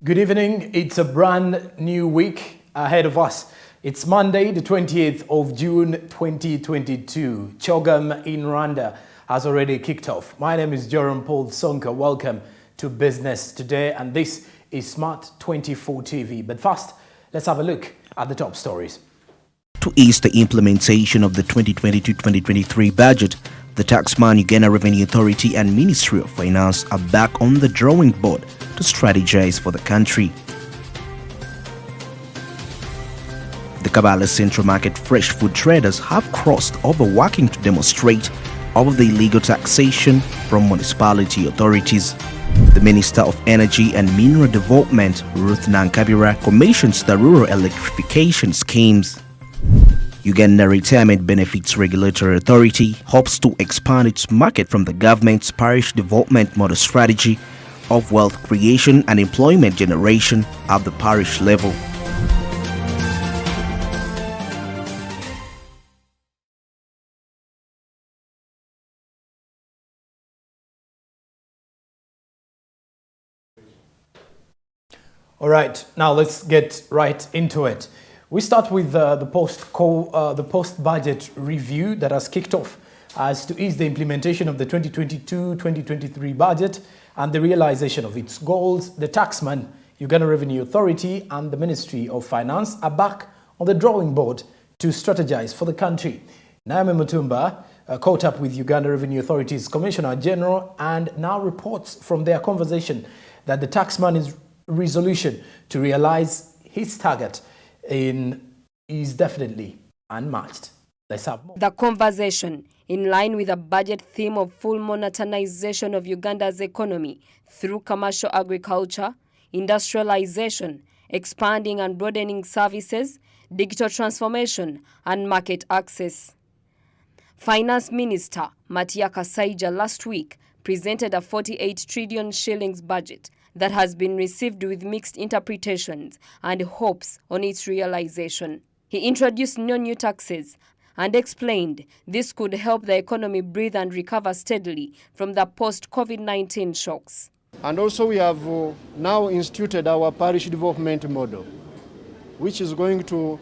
Good evening. It's a brand new week ahead of us. It's Monday, the 20th of June, 2022. Chogam in Rwanda has already kicked off. My name is Jerome Paul Sonka. Welcome to Business Today, and this is Smart 24 TV. But first, let's have a look at the top stories. To ease the implementation of the 2022-2023 budget, the Taxman, Uganda Revenue Authority and Ministry of Finance are back on the drawing board to strategize for the country. The Kampala Central Market fresh food traders have crossed over working to demonstrate over the illegal taxation from municipality authorities. The Minister of Energy and Mineral Development, Ruth Nankabira, commissions the rural electrification schemes. Uganda Retirement Benefits Regulatory Authority hopes to expand its market from the government's parish development model strategy of wealth creation and employment generation at the parish level. All right, now let's get right into it. We start with the post-budget review that has kicked off as to ease the implementation of the 2022-2023 budget and the realization of its goals. The Taxman, Uganda Revenue Authority and the Ministry of Finance are back on the drawing board to strategize for the country. Naomi Mutumba caught up with Uganda Revenue Authority's Commissioner General and now reports from their conversation that the Taxman's resolution to realize his target is definitely unmatched. Let's have more. The conversation, in line with a budget theme of full monetization of Uganda's economy through commercial agriculture, industrialization, expanding and broadening services, digital transformation, and market access. Finance Minister Matia Kasaija last week presented a 48 trillion shillings budget that has been received with mixed interpretations and hopes on its realization. He introduced no new taxes and explained this could help the economy breathe and recover steadily from the post-COVID-19 shocks. And also we have now instituted our parish development model, which is going to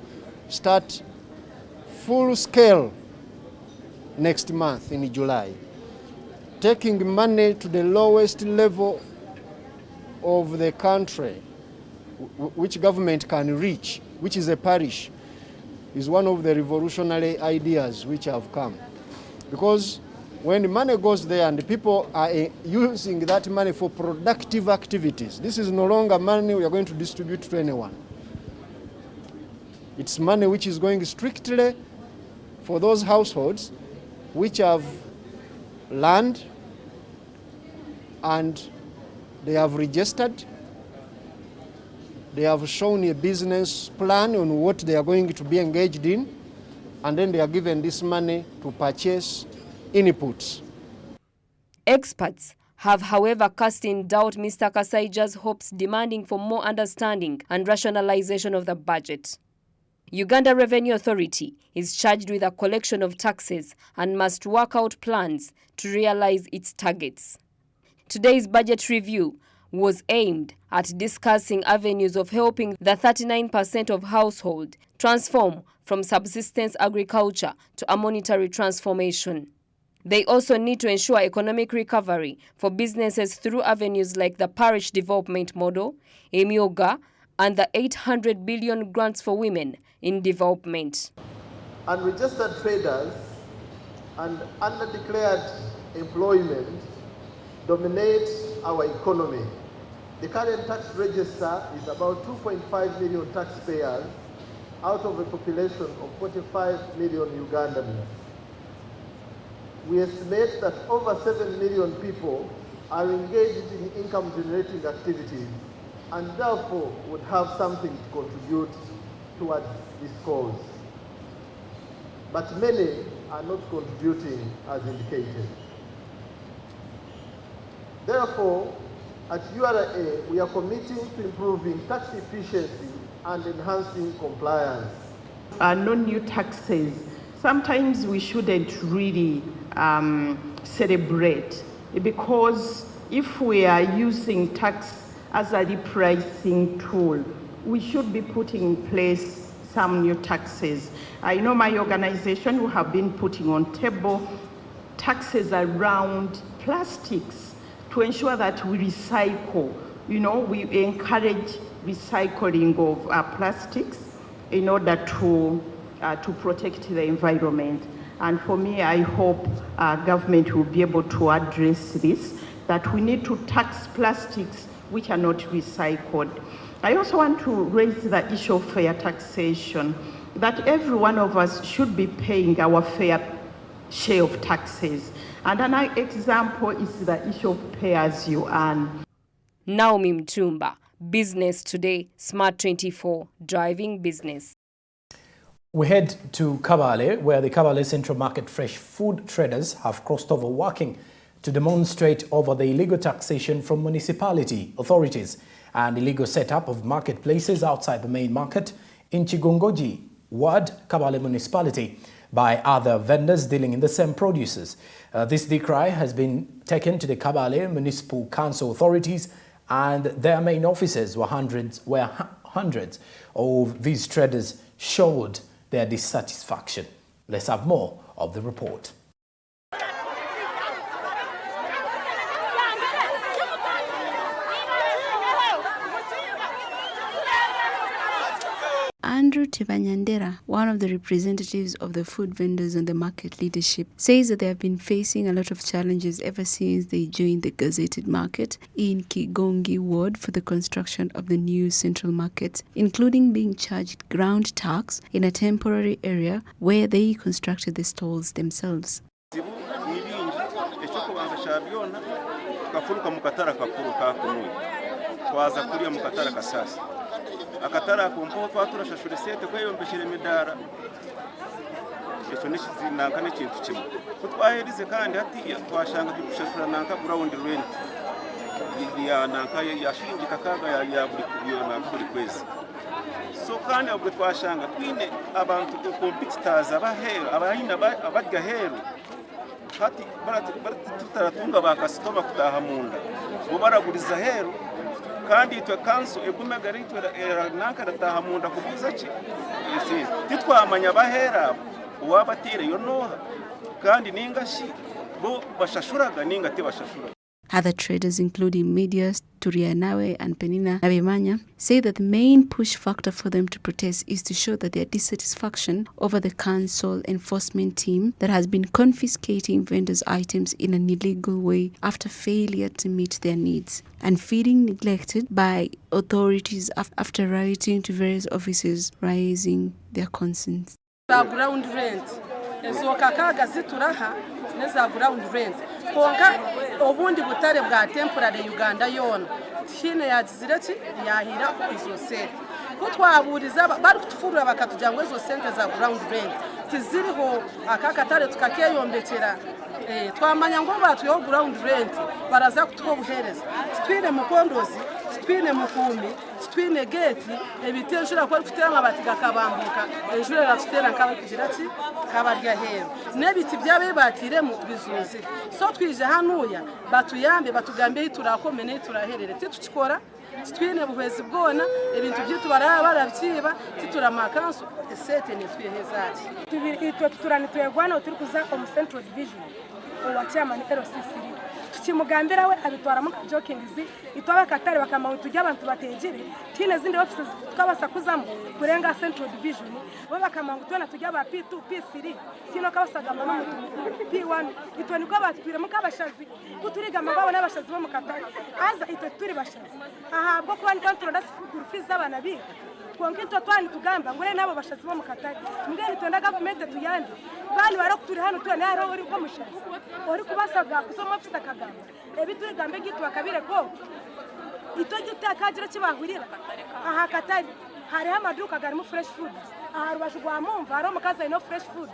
start full scale next month in July, taking money to the lowest level of the country, which government can reach, which is a parish, is one of the revolutionary ideas which have come. Because when the money goes there and the people are using that money for productive activities, this is no longer money we are going to distribute to anyone. It's money which is going strictly for those households which have land and they have registered, they have shown a business plan on what they are going to be engaged in, and then they are given this money to purchase inputs. Experts have, however, cast in doubt Mr. Kasaija's hopes, demanding for more understanding and rationalization of the budget. Uganda Revenue Authority is charged with a collection of taxes and must work out plans to realize its targets. Today's budget review was aimed at discussing avenues of helping the 39% of households transform from subsistence agriculture to a monetary transformation. They also need to ensure economic recovery for businesses through avenues like the parish development model, Emyoga, and the 800 billion grants for women in development. Unregistered traders and undeclared employment dominate our economy. The current tax register is about 2.5 million taxpayers out of a population of 45 million Ugandans. We estimate that over 7 million people are engaged in income-generating activities and therefore would have something to contribute towards this cause. But many are not contributing as indicated. Therefore, at URA, we are committing to improving tax efficiency and enhancing compliance. No new taxes. Sometimes we shouldn't really celebrate, because if we are using tax as a repricing tool. We should be putting in place some new taxes. I know my organization will have been putting on table taxes around plastics to ensure that we recycle. You know, we encourage recycling of plastics in order to protect the environment. And for me, I hope government will be able to address this, that we need to tax plastics which are not recycled. I also want to raise the issue of fair taxation, that every one of us should be paying our fair share of taxes. And an example is the issue of pay as you earn. Naomi Mtumba, Business Today, Smart 24, driving business. We head to Kampala, where the Kampala Central Market fresh food traders have crossed over working to demonstrate over the illegal taxation from municipality authorities and illegal setup of marketplaces outside the main market in Chigongoji Ward, Kampala Municipality, by other vendors dealing in the same produces. This decry has been taken to the Kampala Municipal Council authorities, and their main offices where hundreds of these traders showed their dissatisfaction. Let's have more of the report. Andrew Tebanyandera, one of the representatives of the food vendors and the market leadership, says that they have been facing a lot of challenges ever since they joined the gazetted market in Kigongi Ward for the construction of the new central market, including being charged ground tax in a temporary area where they constructed the stalls themselves. Akatara kumpo twatura shashuresete kweyombeshire midara echo nishizinanka n'ikintu kimwe kutwaherize kandi hatiya twashanga dushashura nanka ground rent ya nanka yashingika kaga ya buri kwezi so kandi ubwo twashanga twine abantu competitors abahero abayina abadya hero hati tutaratunga bakasitoma kutaha munda bo baraguriza hero kandi itwe kanso egumega ritwe nanka dataha munda kubuza ki titwamanya bahera uwabatire yo noha kandi ningashi bo bashashuraga ninga te bashashura. Other traders, including Medias, Turianawe and Penina Nabemanya, say that the main push factor for them to protest is to show that their dissatisfaction over the council enforcement team that has been confiscating vendors' items in an illegal way after failure to meet their needs and feeling neglected by authorities after writing to various offices raising their concerns. Ground rent. Ezo kakaga zituraha neza ground rent. Konka obundi butare bwa temporary Uganda yona. Hine yazireti yahira izo sente. Kutwaburiza bari kutufurura bakatujyangwe izo sente za ground rent. Tiziriho akakatare tukakeyombekera. Twamanya ngo batuyo ground rent baraza kutubuhereza. Twine mukondozi, twine mukumi, twine gate ebitenshura ko kutera amabati gakabambuka ejura ratutera kabakigirati kabarya hero nebiti byabe batire mu bizuzi so twije hanuya batuyambe batugambe turakomene turaherere tukikora twine buhezi bwona ebintu byitu barabyiba tituramakanso esete ne twihezati itwe tuturani twegwana turi kuza mu central division uwachama ni RCC tukimugambira we abitwara mu jokingizi itwa Katare bakamawe tujya abantu bategere tine zindi offices twabasakuzamo kurenga central division bo bakamangu twana tujya ba P2 P3 kino kabasagamba no P1 itwa niko batwire mu kabashazi kuturiga mababo n'abashazi bo mu Katare aza itwe turi bashazi aha bwo kwani control ku fees abana bi konkinto twani tugamba ngore nabo bashazi bo mu Katare ngeni twenda government tuyandi bali baro kuturi hano twana yaro uri ko mushazi ori kubasaga kusoma office kagamba ebituri gambe gitu akabire ko itoje akagira kibahurira aha Katare hari amaduka gari mu fresh food aha rubashugwa mumva aro mukaza ino fresh food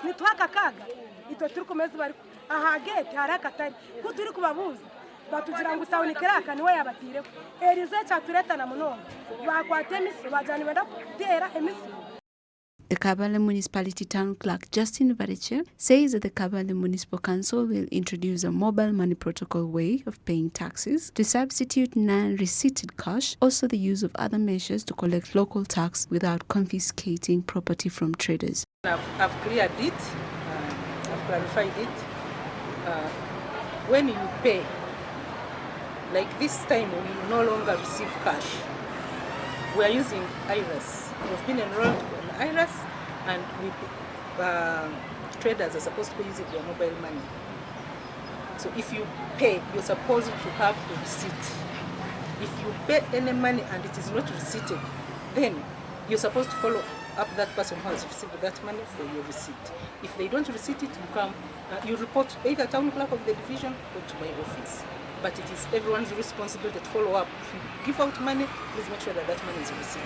nitwaka kaga ito turi kumezi bari aha gate hari Katare kuturi kubabuza batugira ngo utawunikira niwe yabatire erize cyatureta na munono bakwate emisi bajani wenda kutera emisi. The Kampala Municipality Town Clerk Justin Variche says that the Kampala Municipal Council will introduce a mobile money protocol way of paying taxes to substitute non-receipted cash, also the use of other measures to collect local tax without confiscating property from traders. I've cleared it, I've clarified it. When you pay, like this time we no longer receive cash. We are using IRAS. We've been enrolled in IRAS, and traders are supposed to be using their mobile money. So if you pay, you're supposed to have a receipt. If you pay any money and it is not receipted, then you're supposed to follow up that person who has received that money for your receipt. If they don't receipt it, you come, you report either town clerk of the division or to my office. But it is everyone's responsibility to follow up. If you give out money, please make sure that that money is received.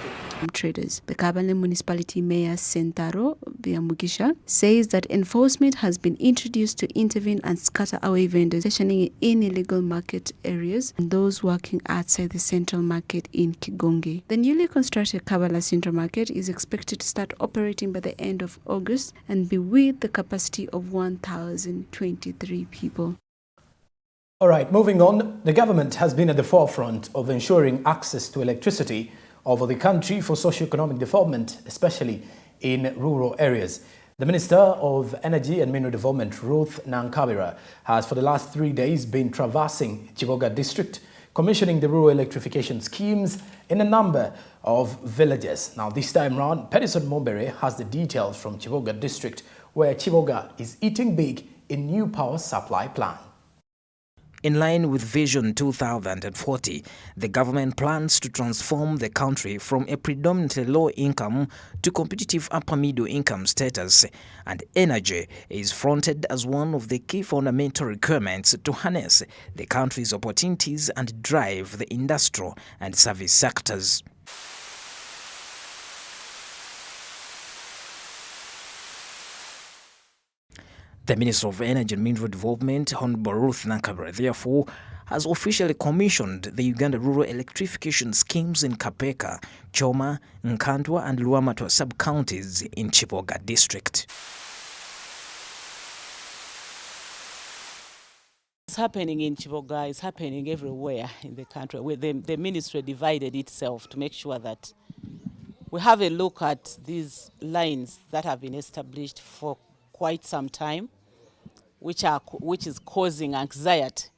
Traders. The Kampala Municipality Mayor Sentaro Biamugisha says that enforcement has been introduced to intervene and scatter away vendors stationing in illegal market areas and those working outside the central market in Kigonge. The newly constructed Kampala Central Market is expected to start operating by the end of August and be with the capacity of 1,023 people. All right, moving on, the government has been at the forefront of ensuring access to electricity over the country for socio-economic development, especially in rural areas. The Minister of Energy and Mineral Development, Ruth Nankabira, has for the last 3 days been traversing Chiboga district, commissioning the rural electrification schemes in a number of villages. Now, this time round, Pedison Mobere has the details from Chiboga district, where Chiboga is eating big in new power supply plan. In line with Vision 2040, the government plans to transform the country from a predominantly low-income to competitive upper-middle-income status, and energy is fronted as one of the key fundamental requirements to harness the country's opportunities and drive the industrial and service sectors. The Minister of Energy and Mineral Development, Honorable Ruth Nankabira, therefore, has officially commissioned the Uganda Rural Electrification Schemes in Kapeka, Choma, Nkandwa and Luamatwa sub-counties in Chiboga district. It's happening in Chiboga, it's happening everywhere in the country, where the ministry divided itself to make sure that we have a look at these lines that have been established for quite some time, which is causing anxiety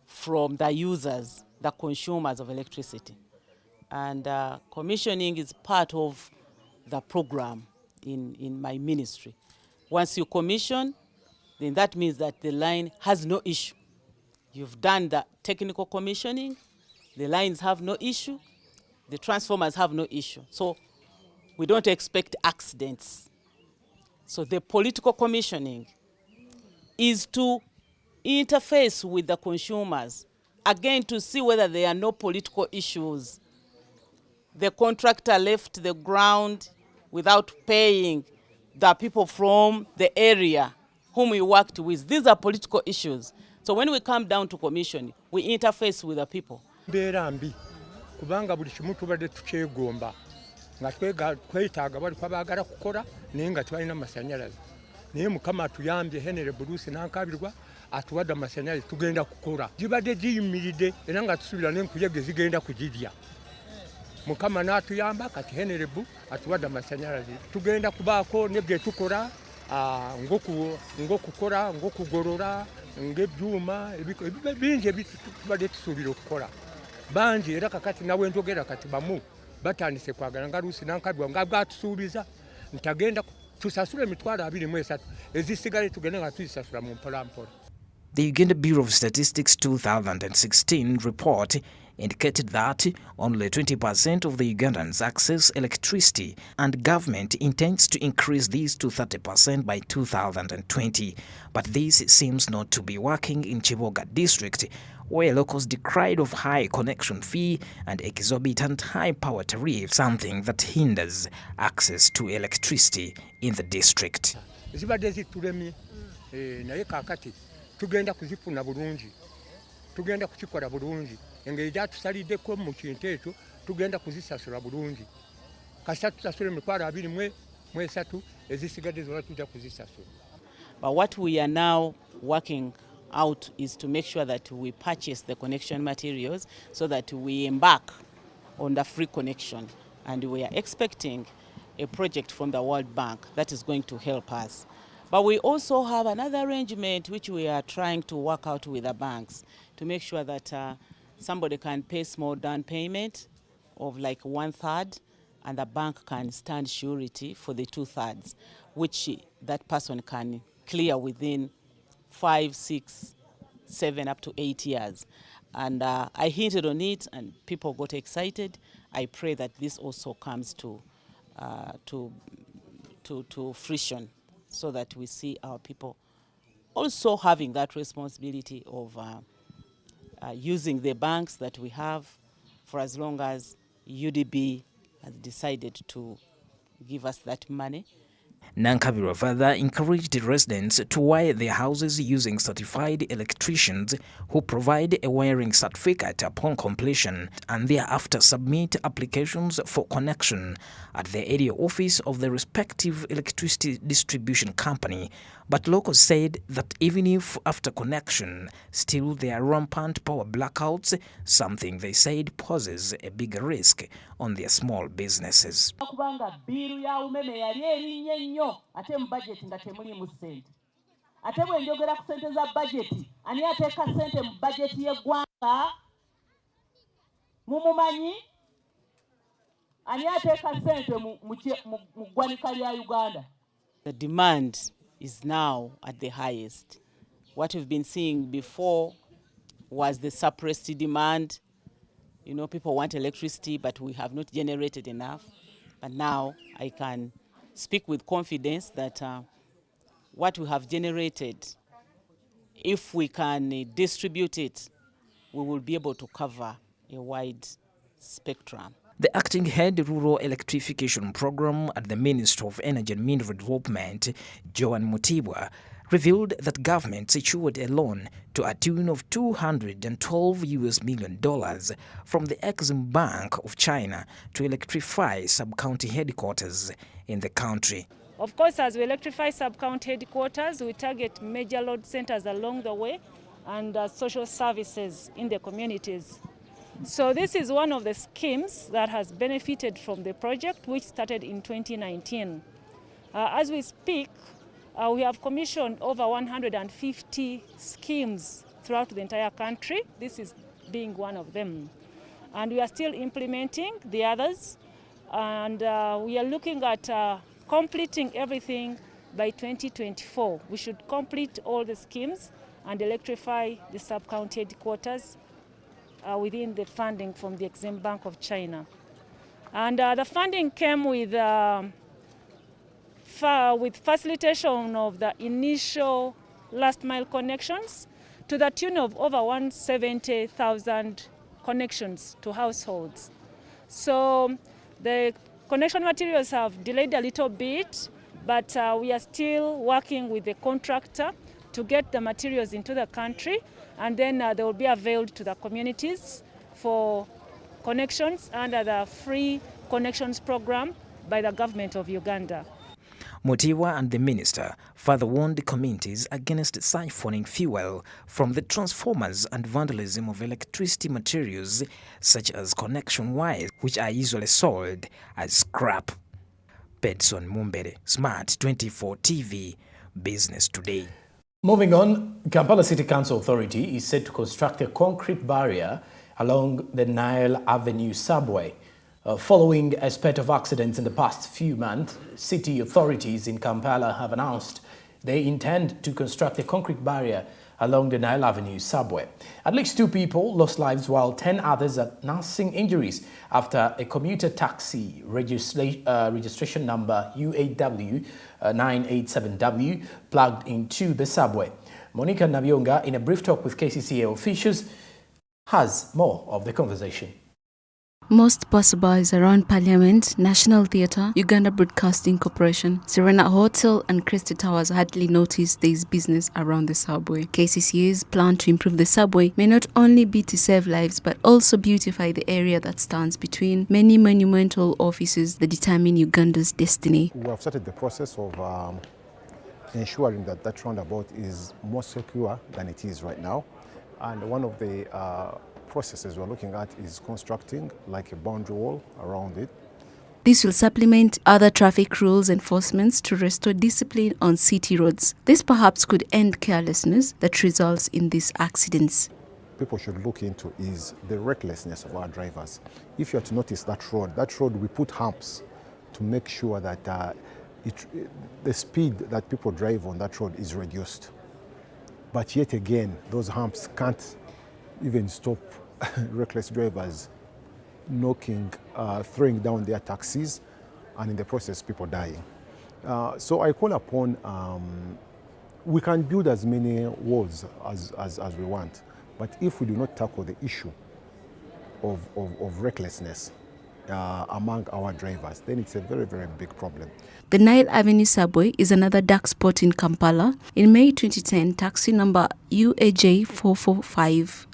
from the users, the consumers of electricity. And commissioning is part of the program in my ministry. Once you commission, then that means that the line has no issue. You've done the technical commissioning, the lines have no issue, the transformers have no issue. So we don't expect accidents. So the political commissioning is to interface with the consumers, again to see whether there are no political issues. The contractor left the ground without paying the people from the area whom we worked with. These are political issues. So when we come down to commission, we interface with the people. Niye mukama tuyambye henere Bruce Nankabirwa atuwada amasanyalaze tugenda kukora jibade jiyimiride era nga tusubira n'enkuyege zigenda kujirya mukama natuyamba kati henere bu atuwada amasanyalaze tugenda kubaako nebye tukora ngokukora ngokugorora ngebyuma bingi bitubade tusubira okukora banji era kakati nawe njogera kati bamu batandise kwagala nga Bruce Nankabirwa nga bwatusuubiza ntagenda The Uganda Bureau of Statistics 2016 report indicated that only 20% of the Ugandans access electricity, and government intends to increase this to 30% by 2020. But this seems not to be working in Chiboga district, where locals decried of high connection fee and exorbitant high power tariff, something that hinders access to electricity in the district. Tugenda kuzifuna bulungi, tugenda kukikola bulungi, engeri gyatusalideko mu kintu ekyo tugenda kuzisasula bulungi. Kasita tusasula emitwalo 20 mu esatu ezisigadde zonna tujja kuzisasula. But what we are now working out is to make sure that we purchase the connection materials so that we embark on the free connection. And we are expecting a project from the World Bank that is going to help us. But we also have another arrangement which we are trying to work out with the banks to make sure that somebody can pay small down payment of like 1/3, and the bank can stand surety for the 2/3, which that person can clear within 5, 6, 7, up to 8 years. And I hinted on it, and people got excited. I pray that this also comes to fruition, so that we see our people also having that responsibility of using the banks that we have for as long as UDB has decided to give us that money. Nankabirwa further encouraged residents to wire their houses using certified electricians who provide a wiring certificate upon completion and thereafter submit applications for connection at the area office of the respective electricity distribution company. But locals said that even if after connection, still there are rampant power blackouts, something they said poses a big risk on their small businesses. Kubanga biru ya umeme yali erinnya nnyo ate mu budget nga temulimu ssente. Ate bwe njogera ku ssente za budget, ani ateeka ssente mu budget y'eggwanga? Mumumanyi? Ani ateeka ssente mu ggwanika lya Uganda? The demand is now at the highest. What we've been seeing before was the suppressed demand. You know, people want electricity, but we have not generated enough. But now I can speak with confidence that what we have generated, if we can distribute it, we will be able to cover a wide spectrum. The acting head Rural Electrification Program at the Ministry of Energy and Mineral Development, Joan Mutibwa, revealed that government secured a loan to a tune of $212 million from the Exim Bank of China to electrify sub-county headquarters in the country. Of course, as we electrify sub-county headquarters, we target major load centers along the way and social services in the communities. So this is one of the schemes that has benefited from the project, which started in 2019. As we speak, we have commissioned over 150 schemes throughout the entire country. This is being one of them. And we are still implementing the others. And we are looking at completing everything by 2024. We should complete all the schemes and electrify the sub-county headquarters within the funding from the Exim Bank of China. And the funding came with facilitation of the initial last mile connections to the tune of over 170,000 connections to households. So the connection materials have delayed a little bit, but we are still working with the contractor to get the materials into the country, and then they will be availed to the communities for connections under the free connections program by the government of Uganda. Mutiwa and the minister further warned the communities against siphoning fuel from the transformers and vandalism of electricity materials such as connection wires, which are usually sold as scrap. Pedson Mumbere, Smart 24 TV, Business Today. Moving on, Kampala City Council Authority is set to construct a concrete barrier along the Nile Avenue subway. Following a spate of accidents in the past few months, city authorities in Kampala have announced they intend to construct a concrete barrier along the Nile Avenue subway. At least 2 people lost lives while 10 others had nursing injuries after a commuter taxi registration number UAW 987W plugged into the subway. Monica Nabionga, in a brief talk with KCCA officials, has more of the conversation. Most passerbys around Parliament, National Theatre, Uganda Broadcasting Corporation, Serena Hotel and Christie Towers hardly notice there is business around the subway. KCCA's plan to improve the subway may not only be to save lives but also beautify the area that stands between many monumental offices that determine Uganda's destiny. We have started the process of ensuring that that roundabout is more secure than it is right now. And one of the processes we're looking at is constructing like a boundary wall around it. This will supplement other traffic rules enforcements to restore discipline on city roads. This perhaps could end carelessness that results in these accidents. People should look into is the recklessness of our drivers. If you are to notice that road, we put humps to make sure that the speed that people drive on that road is reduced. But yet again, those humps can't even stop reckless drivers throwing down their taxis, and in the process, people dying. So I call upon, we can build as many walls as we want, but if we do not tackle the issue of recklessness among our drivers, then it's a very, very big problem. The Nile Avenue subway is another dark spot in Kampala. In May 2010, taxi number UAJ 445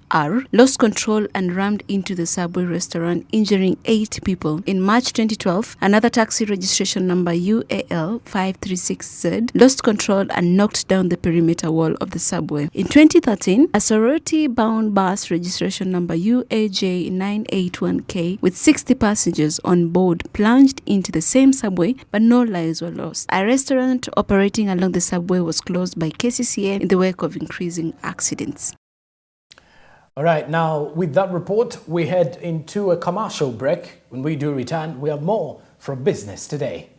lost control and rammed into the subway restaurant, injuring 8 people. In March 2012, another taxi registration number UAL 536Z lost control and knocked down the perimeter wall of the subway. In 2013, a sorority-bound bus registration number UAJ 981K with 60 passengers on board plunged into the same subway, but no lives were lost. A restaurant operating along the subway was closed by KCCA in the wake of increasing accidents. All right, now with that report, we head into a commercial break. When we do return, we have more from Business Today.